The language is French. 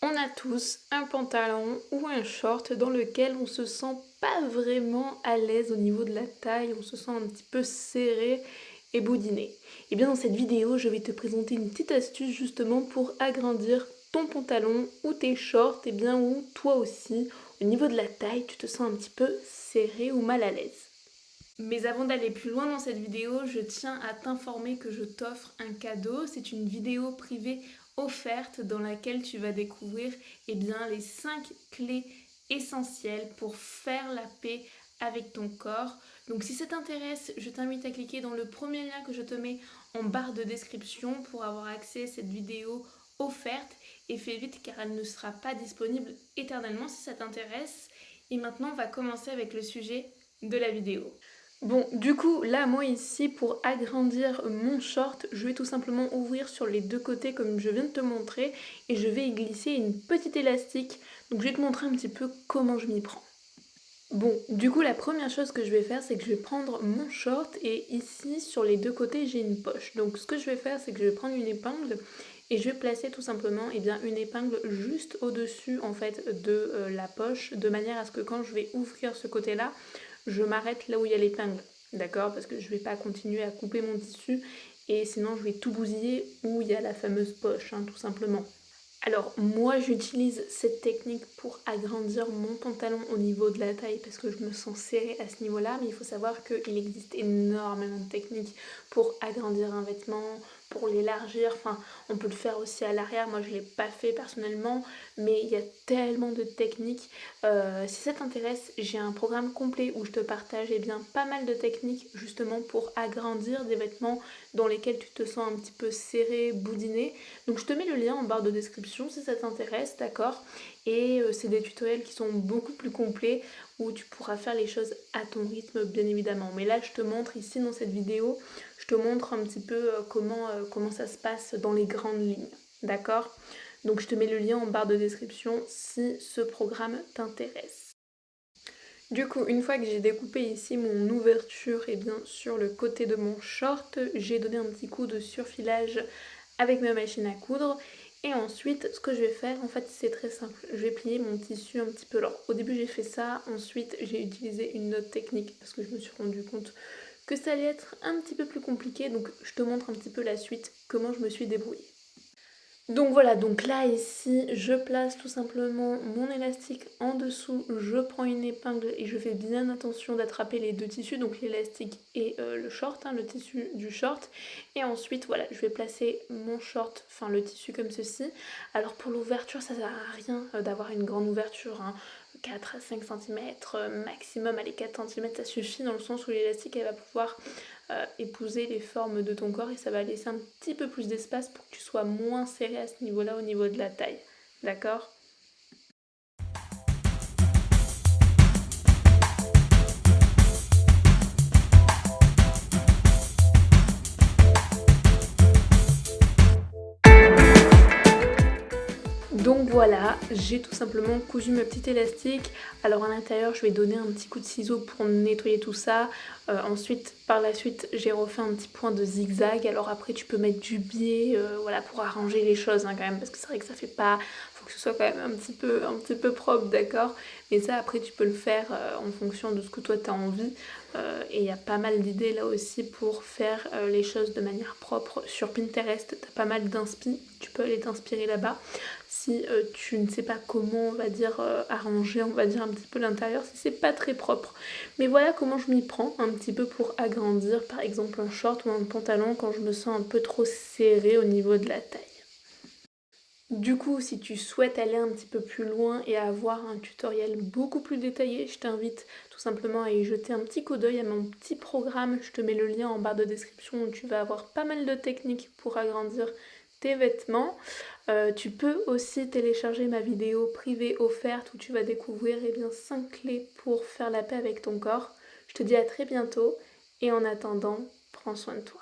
On a tous un pantalon ou un short dans lequel on se sent pas vraiment à l'aise au niveau de la taille, on se sent un petit peu serré et boudiné. Et bien dans cette vidéo, je vais te présenter une petite astuce justement pour agrandir ton pantalon ou tes shorts, et bien où toi aussi, au niveau de la taille, tu te sens un petit peu serré ou mal à l'aise. Mais avant d'aller plus loin dans cette vidéo, je tiens à t'informer que je t'offre un cadeau. C'est une vidéo privée offerte dans laquelle tu vas découvrir les 5 clés essentielles pour faire la paix avec ton corps. Donc si ça t'intéresse, je t'invite à cliquer dans le premier lien que je te mets en barre de description pour avoir accès à cette vidéo offerte. Et fais vite car elle ne sera pas disponible éternellement si ça t'intéresse. Et maintenant, on va commencer avec le sujet de la vidéo. Bon, du coup, là, moi ici, pour agrandir mon short, je vais tout simplement ouvrir sur les deux côtés comme je viens de te montrer et je vais y glisser une petite élastique. Donc je vais te montrer un petit peu comment je m'y prends. Bon, du coup, la première chose que je vais faire, c'est que je vais prendre mon short et ici, sur les deux côtés, j'ai une poche. Donc ce que je vais faire, c'est que je vais prendre une épingle et je vais placer tout simplement une épingle juste au-dessus en fait de la poche, de manière à ce que quand je vais ouvrir ce côté-là, je m'arrête là où il y a l'épingle, d'accord? Parce que je ne vais pas continuer à couper mon tissu et sinon je vais tout bousiller où il y a la fameuse poche, hein, tout simplement. Alors moi j'utilise cette technique pour agrandir mon pantalon au niveau de la taille parce que je me sens serrée à ce niveau-là, mais il faut savoir qu'il existe énormément de techniques pour agrandir un vêtement, pour l'élargir, enfin on peut le faire aussi à l'arrière, moi je ne l'ai pas fait personnellement, mais il y a tellement de techniques. Si ça t'intéresse, j'ai un programme complet où je te partage pas mal de techniques justement pour agrandir des vêtements dans lesquels tu te sens un petit peu serré, boudiné. Donc je te mets le lien en barre de description si ça t'intéresse, d'accord? Et c'est des tutoriels qui sont beaucoup plus complets où tu pourras faire les choses à ton rythme bien évidemment. Mais là je te montre ici dans cette vidéo, je te montre un petit peu comment ça se passe dans les grandes lignes, d'accord? Donc je te mets le lien en barre de description si ce programme t'intéresse. Du coup, une fois que j'ai découpé ici mon ouverture sur le côté de mon short, j'ai donné un petit coup de surfilage avec ma machine à coudre. Et ensuite, ce que je vais faire, en fait, c'est très simple. Je vais plier mon tissu un petit peu. Alors, au début, j'ai fait ça. Ensuite, j'ai utilisé une autre technique parce que je me suis rendu compte que ça allait être un petit peu plus compliqué. Donc, je te montre un petit peu la suite, comment je me suis débrouillée. Donc voilà, donc là ici je place tout simplement mon élastique en dessous, je prends une épingle et je fais bien attention d'attraper les deux tissus, donc l'élastique et le short, hein, le tissu du short. Et ensuite voilà, je vais placer mon short, enfin le tissu comme ceci. Alors pour l'ouverture, ça sert à rien d'avoir une grande ouverture, hein. 4 à 5 cm maximum, allez 4 cm ça suffit dans le sens où l'élastique elle va pouvoir épouser les formes de ton corps et ça va laisser un petit peu plus d'espace pour que tu sois moins serré à ce niveau-là au niveau de la taille. D'accord ? Donc voilà, j'ai tout simplement cousu ma petite élastique. Alors à l'intérieur, je vais donner un petit coup de ciseau pour nettoyer tout ça. Ensuite, par la suite, j'ai refait un petit point de zigzag. Alors après, tu peux mettre du biais, voilà, pour arranger les choses hein, quand même, parce que c'est vrai que ça fait pas... Faut que ce soit quand même un petit peu propre, d'accord? Mais ça, après, tu peux le faire en fonction de ce que toi, tu as envie. Et il y a pas mal d'idées là aussi pour faire les choses de manière propre. Sur Pinterest, tu as pas mal d'inspi. Tu peux aller t'inspirer là-bas. Si tu ne sais pas comment, on va dire, arranger, on va dire, un petit peu l'intérieur, si c'est pas très propre. Mais voilà comment je m'y prends un petit peu pour agrandir, par exemple, un short ou un pantalon quand je me sens un peu trop serré au niveau de la taille. Du coup, si tu souhaites aller un petit peu plus loin et avoir un tutoriel beaucoup plus détaillé, je t'invite tout simplement à y jeter un petit coup d'œil à mon petit programme. Je te mets le lien en barre de description où tu vas avoir pas mal de techniques pour agrandir tes vêtements. Tu peux aussi télécharger ma vidéo privée offerte où tu vas découvrir 5 clés pour faire la paix avec ton corps. Je te dis à très bientôt et en attendant, prends soin de toi.